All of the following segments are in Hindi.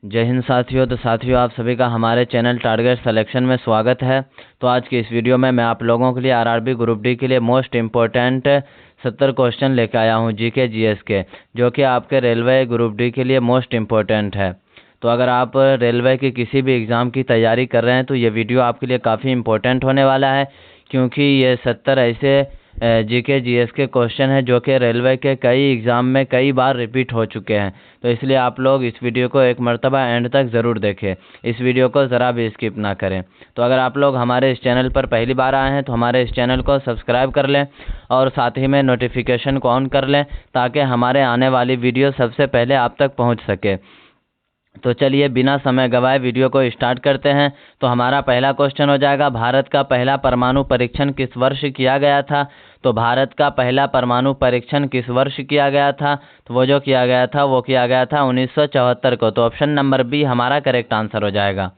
जय हिंद साथियों। तो साथियों, आप सभी का हमारे चैनल टारगेट सिलेक्शन में स्वागत है। तो आज की इस वीडियो में मैं आप लोगों के लिए आरआरबी ग्रुप डी के लिए मोस्ट इम्पोर्टेंट 70 क्वेश्चन लेकर आया हूं जीके जीएस के, जो कि आपके रेलवे ग्रुप डी के लिए मोस्ट इम्पोर्टेंट है। तो अगर आप रेलवे की किसी भी एग्ज़ाम की तैयारी कर रहे हैं तो ये वीडियो आपके लिए काफ़ी इम्पोर्टेंट होने वाला है, क्योंकि ये 70 ऐसे जीके जीएस के क्वेश्चन है जो कि रेलवे के कई एग्ज़ाम में कई बार रिपीट हो चुके हैं। तो इसलिए आप लोग इस वीडियो को एक मर्तबा एंड तक ज़रूर देखें, इस वीडियो को ज़रा भी स्किप ना करें। तो अगर आप लोग हमारे इस चैनल पर पहली बार आए हैं तो हमारे इस चैनल को सब्सक्राइब कर लें और साथ ही में नोटिफिकेशन को ऑन कर लें, ताकि हमारे आने वाली वीडियो सबसे पहले आप तक पहुँच सके। तो चलिए बिना समय गवाए वीडियो को स्टार्ट करते हैं। तो हमारा पहला क्वेश्चन हो जाएगा, भारत का पहला परमाणु परीक्षण किस वर्ष किया गया था? तो भारत का पहला परमाणु परीक्षण किस वर्ष किया गया था? तो वो जो किया गया था वो किया गया था 1974 को। तो ऑप्शन नंबर बी हमारा करेक्ट आंसर हो जाएगा।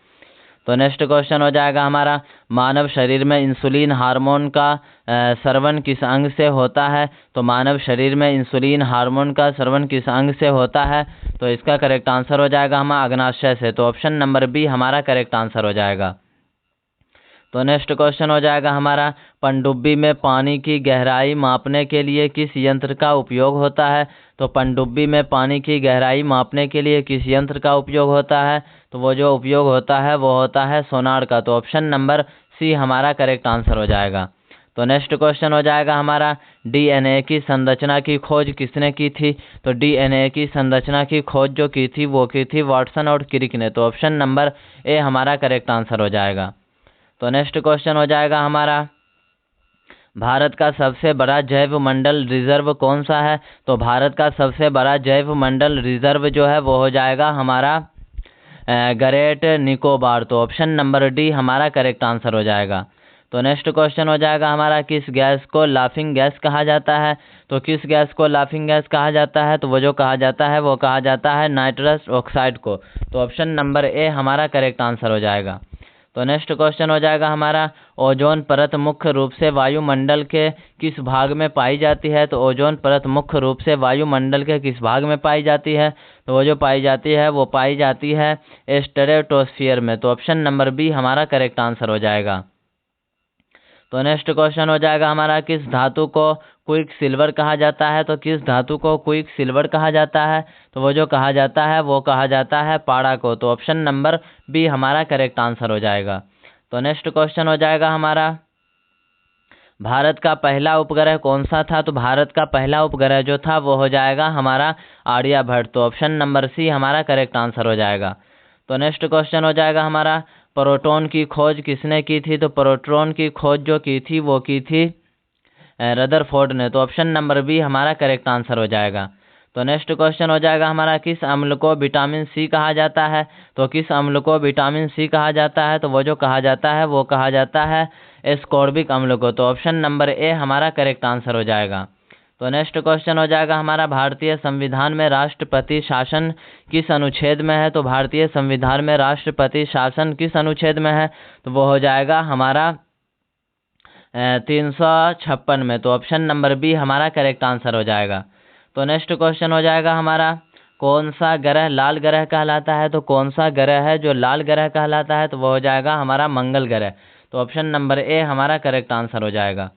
तो नेक्स्ट क्वेश्चन हो जाएगा हमारा, मानव शरीर में इंसुलिन हार्मोन का स्रवण किस अंग से होता है? तो मानव शरीर में इंसुलिन हार्मोन का स्रवण किस अंग से होता है? तो इसका करेक्ट आंसर हो जाएगा हमारा अग्नाशय से। तो ऑप्शन नंबर बी हमारा करेक्ट आंसर हो जाएगा। तो नेक्स्ट क्वेश्चन हो जाएगा हमारा, पनडुब्बी में पानी की गहराई मापने के लिए किस यंत्र का उपयोग होता है? तो पनडुब्बी में पानी की गहराई मापने के लिए किस यंत्र का उपयोग होता है? तो वो जो उपयोग होता है वो होता है सोनार का। तो ऑप्शन नंबर सी हमारा करेक्ट आंसर हो जाएगा। तो नेक्स्ट क्वेश्चन हो जाएगा हमारा, डीएनए की संरचना की खोज किसने की थी? तो डीएनए की संरचना की खोज जो की थी वो की थी वाटसन और क्रिक ने। तो ऑप्शन नंबर ए हमारा करेक्ट आंसर हो जाएगा। तो नेक्स्ट क्वेश्चन हो जाएगा हमारा, भारत का सबसे बड़ा जैव मंडल रिजर्व कौन सा है? तो भारत का सबसे बड़ा जैव मंडल रिजर्व जो है वो हो जाएगा हमारा ग्रेट निकोबार। तो ऑप्शन नंबर डी हमारा करेक्ट आंसर हो जाएगा। तो नेक्स्ट क्वेश्चन हो जाएगा हमारा, किस गैस को लाफिंग गैस कहा जाता है? तो किस गैस को लाफिंग गैस कहा जाता है? तो वो जो कहा जाता है वो कहा जाता है नाइट्रस ऑक्साइड को। तो ऑप्शन नंबर ए हमारा करेक्ट आंसर हो जाएगा। तो नेक्स्ट क्वेश्चन हो जाएगा हमारा, ओजोन परत मुख्य रूप से वायुमंडल के किस भाग में पाई जाती है? तो ओजोन परत मुख्य रूप से वायुमंडल के किस भाग में पाई जाती है? तो वो जो पाई जाती है वो पाई जाती है स्ट्रेटोस्फीयर में। तो ऑप्शन नंबर बी हमारा करेक्ट आंसर हो जाएगा। तो नेक्स्ट क्वेश्चन हो जाएगा हमारा, किस धातु को क्विक सिल्वर कहा जाता है? तो किस धातु को क्विक सिल्वर कहा जाता है? तो वो जो कहा जाता है वो कहा जाता है पाड़ा को। तो ऑप्शन नंबर बी हमारा करेक्ट आंसर हो जाएगा। तो नेक्स्ट क्वेश्चन हो जाएगा हमारा, भारत का पहला उपग्रह कौन सा था? तो भारत का पहला उपग्रह जो था वो हो जाएगा हमारा आर्यभट्ट। तो ऑप्शन नंबर सी हमारा करेक्ट आंसर हो जाएगा। तो नेक्स्ट क्वेश्चन हो जाएगा हमारा, प्रोटॉन की खोज किसने की थी? तो प्रोटॉन की खोज जो की थी वो की थी रदरफोर्ड ने। तो ऑप्शन नंबर बी हमारा करेक्ट आंसर हो जाएगा। तो नेक्स्ट क्वेश्चन हो जाएगा हमारा, किस अम्ल को विटामिन सी कहा जाता है? तो किस अम्ल को विटामिन सी कहा जाता है? तो वो जो कहा जाता है वो कहा जाता है एस्कॉर्बिक अम्ल को। तो ऑप्शन नंबर ए हमारा करेक्ट आंसर हो जाएगा। तो नेक्स्ट क्वेश्चन हो जाएगा हमारा, भारतीय संविधान में राष्ट्रपति शासन किस अनुच्छेद में है? तो भारतीय संविधान में राष्ट्रपति शासन किस अनुच्छेद में है? तो वो हो जाएगा हमारा 356 में। तो ऑप्शन नंबर बी हमारा करेक्ट आंसर हो जाएगा। तो नेक्स्ट क्वेश्चन हो जाएगा हमारा, कौन सा ग्रह लाल ग्रह कहलाता है? तो कौन सा ग्रह है जो लाल ग्रह कहलाता है? तो वो हो जाएगा हमारा मंगल ग्रह। तो ऑप्शन नंबर ए हमारा करेक्ट आंसर हो जाएगा।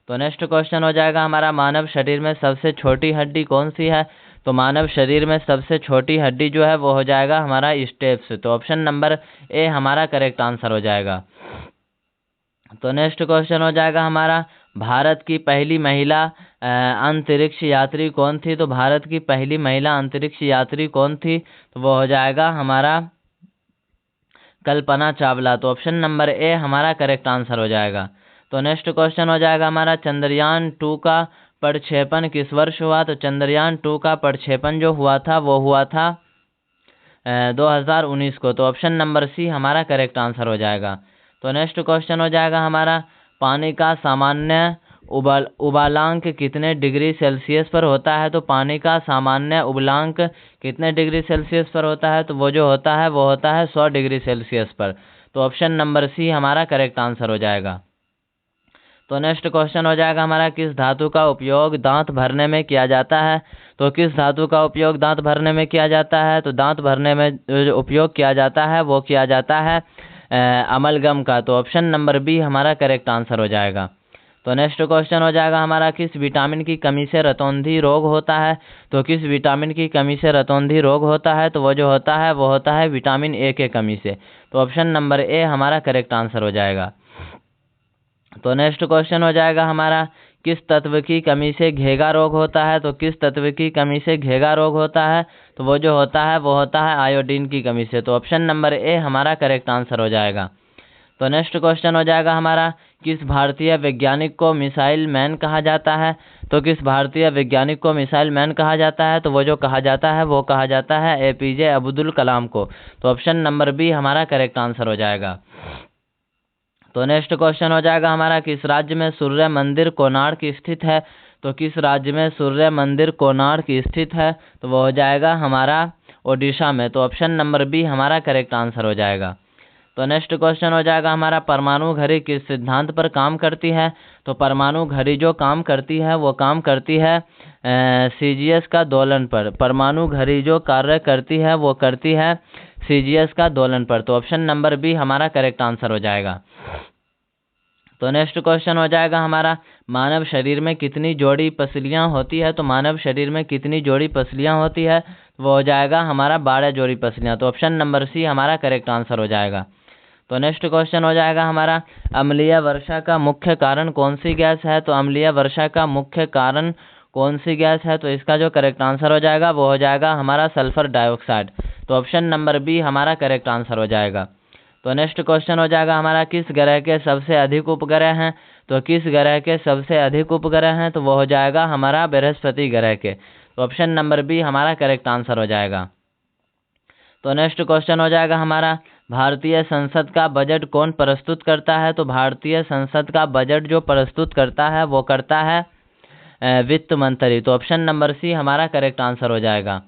तो नेक्स्ट क्वेश्चन हो जाएगा हमारा, मानव शरीर में सबसे छोटी हड्डी कौन सी है? तो मानव शरीर में सबसे छोटी हड्डी जो है वो हो जाएगा हमारा स्टेप्स। तो ऑप्शन नंबर ए हमारा करेक्ट आंसर हो जाएगा। तो नेक्स्ट क्वेश्चन हो जाएगा हमारा, भारत की पहली महिला अंतरिक्ष यात्री कौन थी? तो भारत की पहली महिला अंतरिक्ष यात्री कौन थी? तो वो हो जाएगा हमारा कल्पना चावला। तो ऑप्शन नंबर ए हमारा करेक्ट आंसर हो जाएगा। तो नेक्स्ट क्वेश्चन हो जाएगा हमारा, चंद्रयान 2 का प्रक्षेपण किस वर्ष हुआ? तो चंद्रयान 2 का प्रक्षेपण जो हुआ था वो हुआ था 2019 को। तो ऑप्शन नंबर सी हमारा करेक्ट आंसर हो जाएगा। तो नेक्स्ट क्वेश्चन हो जाएगा हमारा, पानी का सामान्य उबालांक कितने डिग्री सेल्सियस पर होता है? तो पानी का सामान्य उबालांक कितने डिग्री सेल्सियस पर होता है? तो वो जो होता है वो होता है 100 डिग्री सेल्सियस पर। तो ऑप्शन नंबर सी हमारा करेक्ट आंसर हो जाएगा। तो नेक्स्ट क्वेश्चन हो जाएगा हमारा, किस धातु का उपयोग दांत भरने में किया जाता है? तो किस धातु का उपयोग दांत भरने में किया जाता है? तो दांत भरने में जो उपयोग किया जाता है वो किया जाता है अमलगम का। तो ऑप्शन नंबर बी हमारा करेक्ट आंसर हो जाएगा। तो नेक्स्ट क्वेश्चन हो जाएगा हमारा, किस विटामिन की कमी से रतौंधी रोग होता है? तो किस विटामिन की कमी से रतौंधी रोग होता है? तो वो जो होता है विटामिन ए के कमी से। तो ऑप्शन नंबर ए हमारा करेक्ट आंसर हो जाएगा। तो नेक्स्ट क्वेश्चन हो जाएगा हमारा, किस तत्व की कमी से घेगा रोग होता है? तो किस तत्व की कमी से घेगा रोग होता है? तो वो जो होता है आयोडीन की कमी से। तो ऑप्शन नंबर ए हमारा करेक्ट आंसर हो जाएगा। तो नेक्स्ट क्वेश्चन हो जाएगा हमारा, किस भारतीय वैज्ञानिक को मिसाइल मैन कहा जाता है? तो किस भारतीय वैज्ञानिक को मिसाइल मैन कहा जाता है? तो वो जो कहा जाता है एपीजे अब्दुल कलाम को। तो ऑप्शन नंबर बी हमारा करेक्ट आंसर हो जाएगा। तो नेक्स्ट क्वेश्चन हो जाएगा हमारा, किस राज्य में सूर्य मंदिर कोणार्क स्थित है? तो किस राज्य में सूर्य मंदिर कोणार्क स्थित है? तो वो हो जाएगा हमारा ओडिशा में। तो ऑप्शन नंबर बी हमारा करेक्ट आंसर हो जाएगा। तो नेक्स्ट क्वेश्चन हो जाएगा हमारा, परमाणु घड़ी किस सिद्धांत पर काम करती है? तो परमाणु घड़ी जो काम करती है वो काम करती है सीजीएस का दोलन पर। परमाणु घड़ी जो कार्य करती है वो करती है सीजीएस का दोलन पर। तो ऑप्शन नंबर बी हमारा करेक्ट आंसर हो जाएगा। तो नेक्स्ट क्वेश्चन हो जाएगा हमारा, मानव शरीर में कितनी जोड़ी पसलियां होती है? तो मानव शरीर में कितनी जोड़ी पसलियां होती है? वो हो जाएगा हमारा 12 जोड़ी पसलियां। तो ऑप्शन नंबर सी हमारा करेक्ट आंसर हो जाएगा। तो नेक्स्ट क्वेश्चन हो जाएगा हमारा, अम्लीय वर्षा का मुख्य कारण कौन सी गैस है? तो अम्लीय वर्षा का मुख्य कारण कौन सी गैस है? तो इसका जो करेक्ट आंसर हो जाएगा वो हो जाएगा हमारा सल्फर डाइऑक्साइड। तो ऑप्शन नंबर बी हमारा करेक्ट आंसर हो जाएगा। तो नेक्स्ट क्वेश्चन हो जाएगा हमारा, किस ग्रह के सबसे अधिक उपग्रह हैं? तो किस ग्रह के सबसे अधिक उपग्रह हैं? तो वो हो जाएगा हमारा बृहस्पति ग्रह के। तो ऑप्शन नंबर बी हमारा करेक्ट आंसर हो जाएगा। तो नेक्स्ट क्वेश्चन हो जाएगा हमारा, भारतीय संसद का बजट कौन प्रस्तुत करता है? तो भारतीय संसद का बजट जो प्रस्तुत करता है वो करता है वित्त मंत्री। तो ऑप्शन नंबर सी हमारा करेक्ट आंसर हो जाएगा।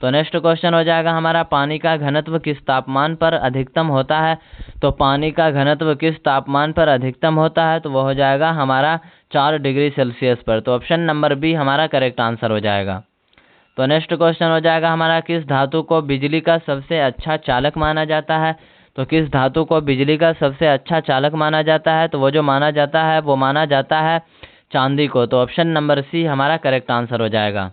तो नेक्स्ट क्वेश्चन हो जाएगा हमारा, पानी का घनत्व किस तापमान पर अधिकतम होता है? तो पानी का घनत्व किस तापमान पर अधिकतम होता है? तो वो हो जाएगा हमारा 4 डिग्री सेल्सियस पर। तो ऑप्शन नंबर बी हमारा करेक्ट आंसर हो जाएगा। तो नेक्स्ट क्वेश्चन हो जाएगा हमारा, किस धातु को बिजली का सबसे अच्छा चालक माना जाता है? तो किस धातु को बिजली का सबसे अच्छा चालक माना जाता है? तो वो जो माना जाता है चांदी को। तो ऑप्शन नंबर सी हमारा करेक्ट आंसर हो जाएगा।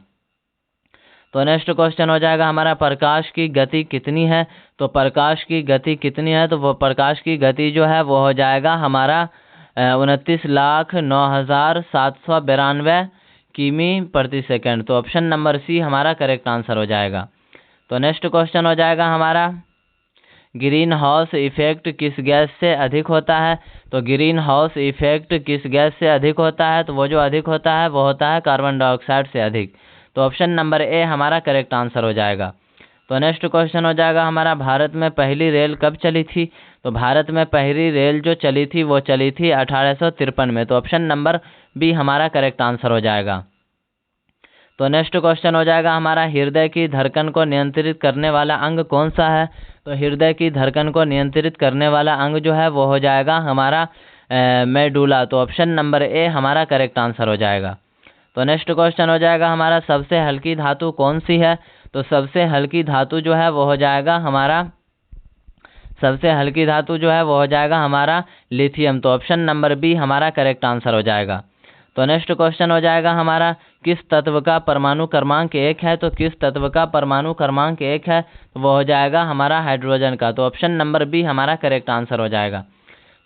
तो नेक्स्ट क्वेश्चन हो जाएगा हमारा, प्रकाश की गति कितनी है? तो प्रकाश की गति कितनी है? तो वो प्रकाश की गति जो है वो हो जाएगा हमारा 29,09,792 किमी प्रति सेकंड। तो ऑप्शन नंबर सी हमारा करेक्ट आंसर हो जाएगा। तो नेक्स्ट क्वेश्चन हो जाएगा हमारा, ग्रीन हाउस इफेक्ट किस गैस से अधिक होता है? तो ग्रीन हाउस इफेक्ट किस गैस से अधिक होता है? तो वो जो अधिक होता है वो होता है कार्बन डाइऑक्साइड से अधिक। तो ऑप्शन नंबर ए हमारा करेक्ट आंसर हो जाएगा। तो नेक्स्ट क्वेश्चन हो जाएगा हमारा, भारत में पहली रेल कब चली थी? तो भारत में पहली रेल जो चली थी वो चली थी 1853 में। तो ऑप्शन नंबर बी हमारा करेक्ट आंसर हो जाएगा। तो नेक्स्ट क्वेश्चन हो जाएगा हमारा, हृदय की धड़कन को नियंत्रित करने वाला अंग कौन सा है? तो हृदय की धड़कन को नियंत्रित करने वाला अंग जो है वो हो जाएगा हमारा मेडुला। तो ऑप्शन नंबर ए हमारा करेक्ट आंसर हो जाएगा। तो नेक्स्ट क्वेश्चन हो जाएगा हमारा, सबसे हल्की धातु कौन सी है? तो सबसे हल्की धातु जो है वो हो जाएगा हमारा लिथियम। तो ऑप्शन नंबर बी हमारा करेक्ट आंसर हो जाएगा। तो नेक्स्ट क्वेश्चन हो जाएगा हमारा, किस तत्व का परमाणु क्रमांक 1 है? तो किस तत्व का परमाणु क्रमांक 1 है? तो वो हो जाएगा हमारा हाइड्रोजन का। तो ऑप्शन नंबर बी हमारा करेक्ट आंसर हो जाएगा।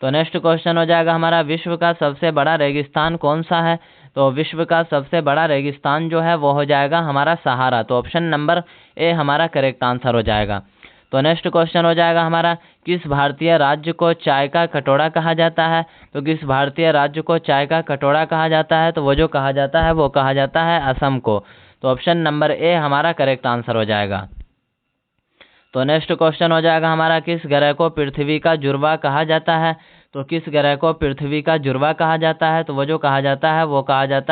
तो नेक्स्ट क्वेश्चन हो जाएगा हमारा, विश्व का सबसे बड़ा रेगिस्तान कौन सा है? तो विश्व का सबसे बड़ा रेगिस्तान जो है वो हो जाएगा हमारा सहारा। तो ऑप्शन नंबर ए हमारा करेक्ट आंसर हो जाएगा। तो नेक्स्ट क्वेश्चन हो जाएगा हमारा, किस भारतीय राज्य को चाय का कटोरा कहा जाता है? तो किस भारतीय राज्य को चाय का कटोरा कहा जाता है? तो वो जो कहा जाता है असम को। तो ऑप्शन नंबर ए हमारा करेक्ट आंसर हो जाएगा। तो नेक्स्ट क्वेश्चन हो जाएगा हमारा, किस ग्रह को पृथ्वी का जुड़वा कहा जाता है? तो किस ग्रह को पृथ्वी का जुड़वा कहा जाता है? तो वो जो कहा जाता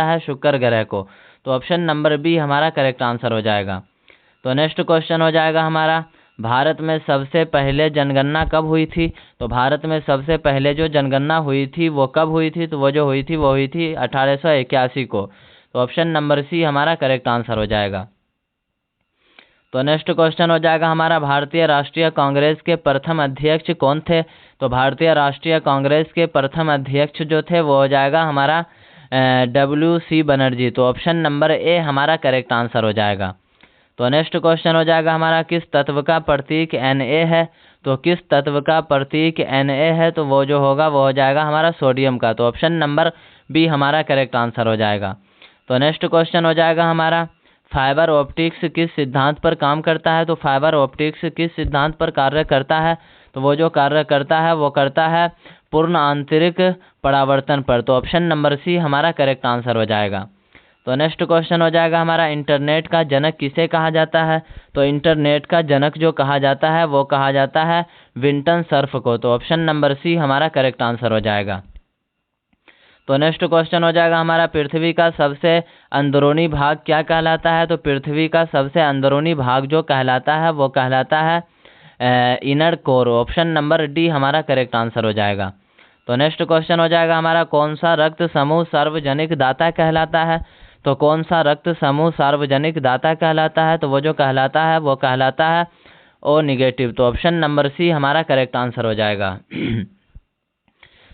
है शुक्र ग्रह को। तो ऑप्शन नंबर बी हमारा करेक्ट आंसर हो जाएगा। तो नेक्स्ट क्वेश्चन हो जाएगा हमारा, भारत में सबसे पहले जनगणना कब हुई थी? तो भारत में सबसे पहले जो जनगणना हुई थी वो कब हुई थी? तो वो हुई थी 1881 को। तो ऑप्शन नंबर सी हमारा करेक्ट आंसर हो जाएगा। तो नेक्स्ट क्वेश्चन हो जाएगा हमारा, भारतीय राष्ट्रीय कांग्रेस के प्रथम अध्यक्ष कौन थे? तो भारतीय राष्ट्रीय कांग्रेस के प्रथम अध्यक्ष जो थे वो हो जाएगा हमारा WC बनर्जी। तो ऑप्शन नंबर ए हमारा करेक्ट आंसर हो जाएगा। तो नेक्स्ट क्वेश्चन हो जाएगा हमारा, किस तत्व का प्रतीक Na है? तो किस तत्व का प्रतीक Na है? तो वो जो होगा वो हो जाएगा हमारा सोडियम का। तो ऑप्शन नंबर बी हमारा करेक्ट आंसर हो जाएगा। तो नेक्स्ट क्वेश्चन हो जाएगा हमारा, फाइबर ऑप्टिक्स किस सिद्धांत पर काम करता है? तो फाइबर ऑप्टिक्स किस सिद्धांत पर कार्य करता है? तो वो जो कार्य करता है वो करता है पूर्ण आंतरिक परावर्तन पर। तो ऑप्शन नंबर सी हमारा करेक्ट आंसर हो जाएगा। तो नेक्स्ट क्वेश्चन हो जाएगा हमारा, इंटरनेट का जनक किसे कहा जाता है? तो इंटरनेट का जनक जो कहा जाता है वो कहा जाता है विंटन सर्फ को। तो ऑप्शन नंबर सी हमारा करेक्ट आंसर हो जाएगा। तो नेक्स्ट क्वेश्चन हो जाएगा हमारा, पृथ्वी का सबसे अंदरूनी भाग क्या कहलाता है? तो पृथ्वी का सबसे अंदरूनी भाग जो कहलाता है वो कहलाता है inner core. Option number D हमारा करेक्ट आंसर हो जाएगा। तो नेक्स्ट क्वेश्चन हो जाएगा हमारा, कौन सा रक्त समूह सार्वजनिक दाता कहलाता है? तो कौन सा रक्त समूह सार्वजनिक दाता कहलाता है? तो वो जो कहलाता है वो कहलाता है ओ निगेटिव। तो ऑप्शन नंबर सी हमारा करेक्ट आंसर हो जाएगा।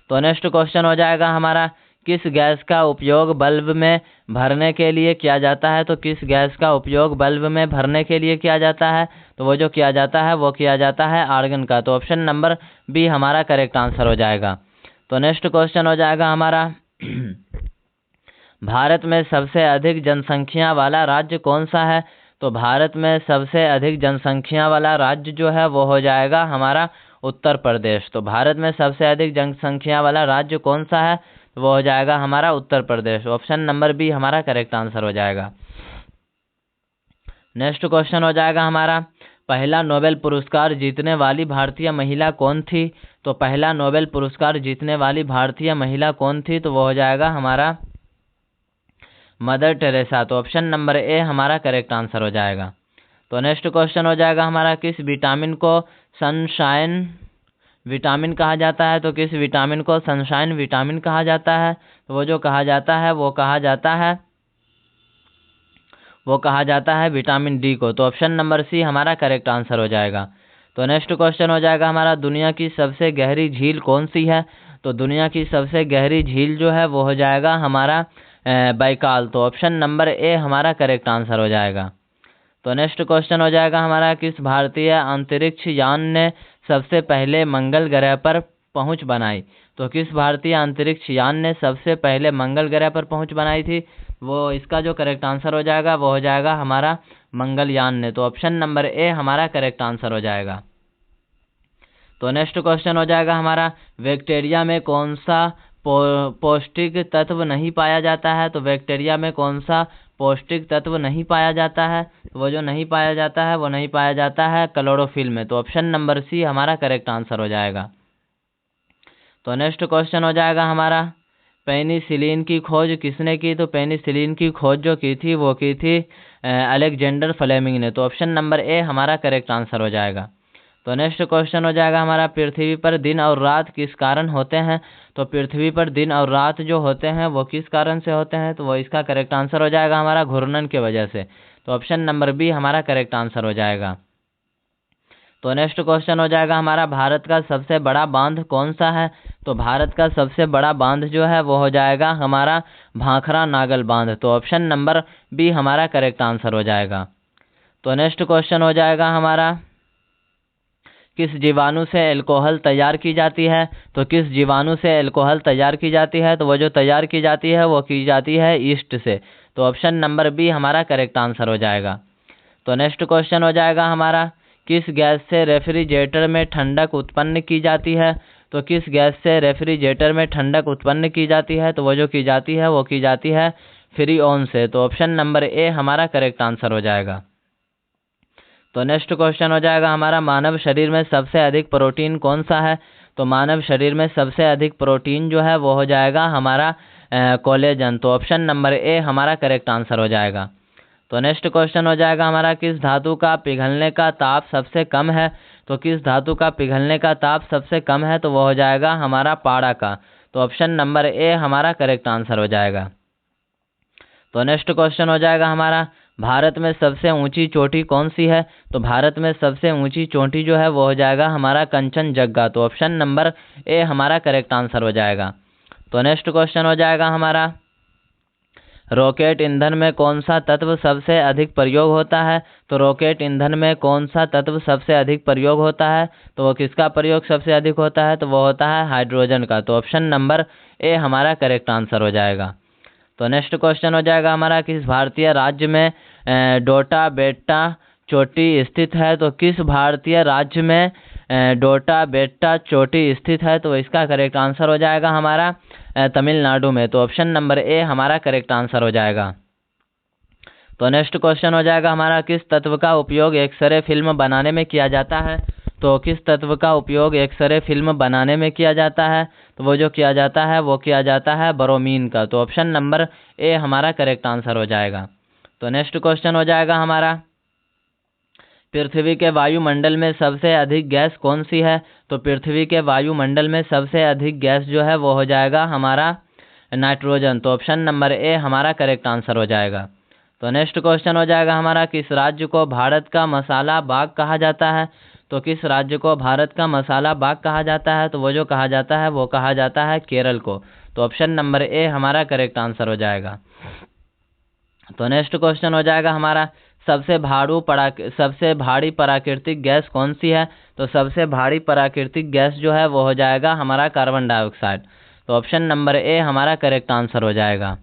तो नेक्स्ट क्वेश्चन हो जाएगा हमारा, किस गैस का उपयोग बल्ब में भरने के लिए किया जाता है? तो किस गैस का उपयोग बल्ब में भरने के लिए किया जाता है? तो वो जो किया जाता है वो किया जाता है आर्गन का। तो ऑप्शन नंबर बी हमारा करेक्ट आंसर हो जाएगा। तो नेक्स्ट क्वेश्चन हो जाएगा हमारा, भारत में सबसे अधिक जनसंख्या वाला राज्य कौन सा है? तो भारत में सबसे अधिक जनसंख्या वाला राज्य जो है वो हो जाएगा हमारा उत्तर प्रदेश। तो भारत में सबसे अधिक जनसंख्या वाला राज्य कौन सा है? तो वो हो जाएगा हमारा Uttar Pradesh. Option number B हमारा करेक्ट आंसर हो जाएगा। नेक्स्ट क्वेश्चन हो जाएगा हमारा, पहला नोबेल पुरस्कार जीतने वाली भारतीय महिला कौन थी? तो पहला नोबेल पुरस्कार जीतने वाली भारतीय महिला कौन थी? तो वो हो जाएगा हमारा मदर टेरेसा। तो ऑप्शन नंबर ए हमारा करेक्ट आंसर हो जाएगा। तो नेक्स्ट क्वेश्चन हो जाएगा हमारा, किस विटामिन को सनशाइन विटामिन कहा जाता है? तो किस विटामिन को सनशाइन विटामिन कहा जाता है? तो वो जो कहा जाता है वो कहा जाता है विटामिन डी को। तो ऑप्शन नंबर सी हमारा करेक्ट आंसर हो जाएगा। तो नेक्स्ट क्वेश्चन हो जाएगा हमारा, दुनिया की सबसे गहरी झील कौन सी है? तो दुनिया की सबसे गहरी झील जो है वो हो जाएगा हमारा बैकाल। तो ऑप्शन नंबर ए हमारा करेक्ट आंसर हो जाएगा। तो नेक्स्ट क्वेश्चन हो जाएगा हमारा, किस भारतीय अंतरिक्ष यान ने सबसे पहले मंगल ग्रह पर पहुंच बनाई? तो किस भारतीय अंतरिक्ष यान ने सबसे पहले मंगल ग्रह पर पहुंच बनाई थी? वो इसका जो करेक्ट आंसर हो जाएगा वो हो जाएगा हमारा मंगलयान ने। तो ऑप्शन नंबर ए हमारा करेक्ट आंसर हो जाएगा। तो नेक्स्ट क्वेश्चन हो जाएगा हमारा, बैक्टीरिया में कौन सा पौष्टिक तत्व नहीं पाया जाता है? तो बैक्टीरिया में कौन सा पौष्टिक तत्व नहीं पाया जाता है? तो वो जो नहीं पाया जाता है वो नहीं पाया जाता है क्लोरोफिल में। तो ऑप्शन नंबर सी हमारा करेक्ट आंसर हो जाएगा। तो नेक्स्ट क्वेश्चन हो जाएगा हमारा, पेनिसिलिन की खोज किसने की? तो पेनिसिलिन की खोज जो की थी वो की थी अलेक्जेंडर फ्लेमिंग ने। तो ऑप्शन नंबर ए हमारा करेक्ट आंसर हो जाएगा। तो नेक्स्ट क्वेश्चन हो जाएगा हमारा, पृथ्वी पर दिन और रात किस कारण होते हैं? तो पृथ्वी पर दिन और रात जो होते हैं वो किस कारण से होते हैं? तो वो इसका करेक्ट आंसर हो जाएगा हमारा घूर्णन की वजह से। तो ऑप्शन नंबर बी हमारा करेक्ट आंसर हो जाएगा। तो नेक्स्ट क्वेश्चन हो जाएगा हमारा, भारत का सबसे बड़ा बांध कौन सा है? तो भारत का सबसे बड़ा बांध जो है वो हो जाएगा हमारा भाखड़ा नागल बांध। तो ऑप्शन नंबर बी हमारा करेक्ट आंसर हो जाएगा। तो नेक्स्ट क्वेश्चन हो जाएगा हमारा, किस जीवाणु से अल्कोहल तैयार की जाती है? तो किस जीवाणु से अल्कोहल तैयार की जाती है? तो वो जो तैयार की जाती है वो की जाती है ईस्ट से। तो ऑप्शन नंबर बी हमारा करेक्ट आंसर हो जाएगा। तो नेक्स्ट क्वेश्चन हो जाएगा हमारा, किस गैस से रेफ्रिजरेटर में ठंडक उत्पन्न की जाती है? तो किस गैस से रेफ्रिजरेटर में ठंडक उत्पन्न की जाती है? तो वो जो की जाती है वो की जाती है फ्रीऑन से। तो ऑप्शन नंबर ए हमारा करेक्ट आंसर हो जाएगा। तो नेक्स्ट क्वेश्चन हो जाएगा हमारा, मानव शरीर में सबसे अधिक प्रोटीन कौन सा है? तो मानव शरीर में सबसे अधिक प्रोटीन जो है वो हो जाएगा हमारा कोलेजन। तो ऑप्शन नंबर ए हमारा करेक्ट आंसर हो जाएगा। तो नेक्स्ट क्वेश्चन हो जाएगा हमारा, किस धातु का पिघलने का ताप सबसे कम है? तो किस धातु का पिघलने का ताप सबसे कम है? तो वो हो जाएगा हमारा पारा का। तो ऑप्शन नंबर ए हमारा करेक्ट आंसर हो जाएगा। तो नेक्स्ट क्वेश्चन हो जाएगा हमारा, भारत में सबसे ऊंची चोटी कौन सी है? तो भारत में सबसे ऊंची चोटी जो है वो हो जाएगा हमारा कंचनजंगा। तो ऑप्शन नंबर ए हमारा करेक्ट आंसर हो जाएगा। तो नेक्स्ट क्वेश्चन हो जाएगा हमारा, रॉकेट ईंधन में कौन सा तत्व सबसे अधिक प्रयोग होता है? तो रॉकेट ईंधन में कौन सा तत्व सबसे अधिक प्रयोग होता है? तो वो किसका प्रयोग सबसे अधिक होता है? तो वो होता है हाइड्रोजन का। तो ऑप्शन नंबर ए हमारा करेक्ट आंसर हो जाएगा। तो नेक्स्ट क्वेश्चन हो जाएगा हमारा, किस भारतीय राज्य में डोटा बेट्टा चोटी स्थित है? तो किस भारतीय राज्य में डोटा बेट्टा चोटी स्थित है? तो इसका करेक्ट आंसर हो जाएगा हमारा तमिलनाडु में। तो ऑप्शन नंबर ए हमारा करेक्ट आंसर हो जाएगा। तो नेक्स्ट क्वेश्चन हो जाएगा हमारा, किस तत्व का उपयोग एक्सरे फिल्म बनाने में किया जाता है? तो किस तत्व का उपयोग एक्सरे फिल्म बनाने में किया जाता है? तो वो जो किया जाता है वो किया जाता है ब्रोमीन का। तो ऑप्शन नंबर ए हमारा करेक्ट आंसर हो जाएगा। तो नेक्स्ट क्वेश्चन हो जाएगा हमारा, पृथ्वी के वायुमंडल में सबसे अधिक गैस कौन सी है? तो पृथ्वी के वायुमंडल में सबसे अधिक गैस जो है वो हो जाएगा हमारा नाइट्रोजन। तो ऑप्शन नंबर ए हमारा करेक्ट आंसर हो जाएगा। तो नेक्स्ट क्वेश्चन हो जाएगा हमारा, किस राज्य को भारत का मसाला बाग कहा जाता है? तो किस राज्य को भारत का मसाला बाग कहा जाता है? तो वो जो कहा जाता है वो कहा जाता है केरल को। तो ऑप्शन नंबर ए हमारा करेक्ट आंसर हो जाएगा। तो नेक्स्ट क्वेश्चन हो जाएगा हमारा, सबसे भारी प्राकृतिक गैस कौन सी है? तो सबसे भारी प्राकृतिक गैस जो है वो हो जाएगा हमारा कार्बन डाइऑक्साइड। तो ऑप्शन नंबर ए हमारा करेक्ट आंसर हो जाएगा।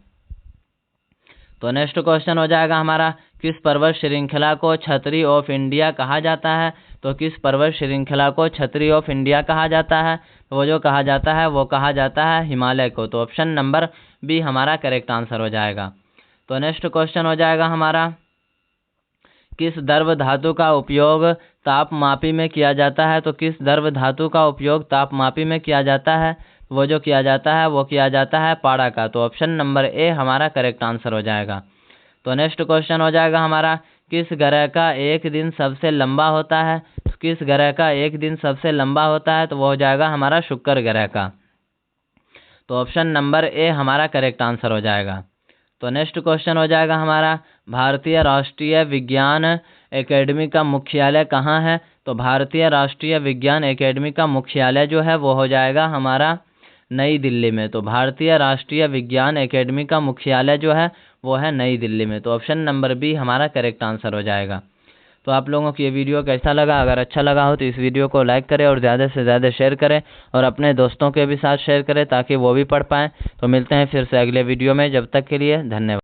तो नेक्स्ट क्वेश्चन हो जाएगा हमारा, किस पर्वत श्रृंखला को छतरी ऑफ इंडिया कहा जाता है? तो किस पर्वत श्रृंखला को छतरी ऑफ इंडिया कहा जाता है? तो वो जो कहा जाता है वो कहा जाता है हिमालय को। तो ऑप्शन नंबर बी हमारा करेक्ट आंसर हो जाएगा। तो नेक्स्ट क्वेश्चन हो जाएगा हमारा, किस द्रव धातु का उपयोग तापमापी में किया जाता है? तो किस द्रव धातु का उपयोग तापमापी में किया जाता है? वो जो किया जाता है वो किया जाता है पारा का। तो ऑप्शन नंबर ए हमारा करेक्ट आंसर हो जाएगा। तो नेक्स्ट क्वेश्चन हो जाएगा हमारा, किस ग्रह का एक दिन सबसे लंबा होता है? तो किस ग्रह का एक दिन सबसे लंबा होता है? तो वो हो जाएगा हमारा शुक्र ग्रह का। तो ऑप्शन नंबर ए हमारा करेक्ट आंसर हो जाएगा। तो नेक्स्ट क्वेश्चन हो जाएगा हमारा, भारतीय राष्ट्रीय विज्ञान एकेडमी का मुख्यालय कहाँ है? तो भारतीय राष्ट्रीय विज्ञान एकेडमी का मुख्यालय जो है वो हो जाएगा हमारा नई दिल्ली में। तो भारतीय राष्ट्रीय विज्ञान एकेडमी का मुख्यालय जो है वो है नई दिल्ली में। तो ऑप्शन नंबर बी हमारा करेक्ट आंसर हो जाएगा। तो आप लोगों को ये वीडियो कैसा लगा? अगर अच्छा लगा हो तो इस वीडियो को लाइक करें और ज़्यादा से ज़्यादा शेयर करें और अपने दोस्तों के भी साथ शेयर करें ताकि वो भी पढ़ पाएँ। तो मिलते हैं फिर से अगले वीडियो में, जब तक के लिए धन्यवाद।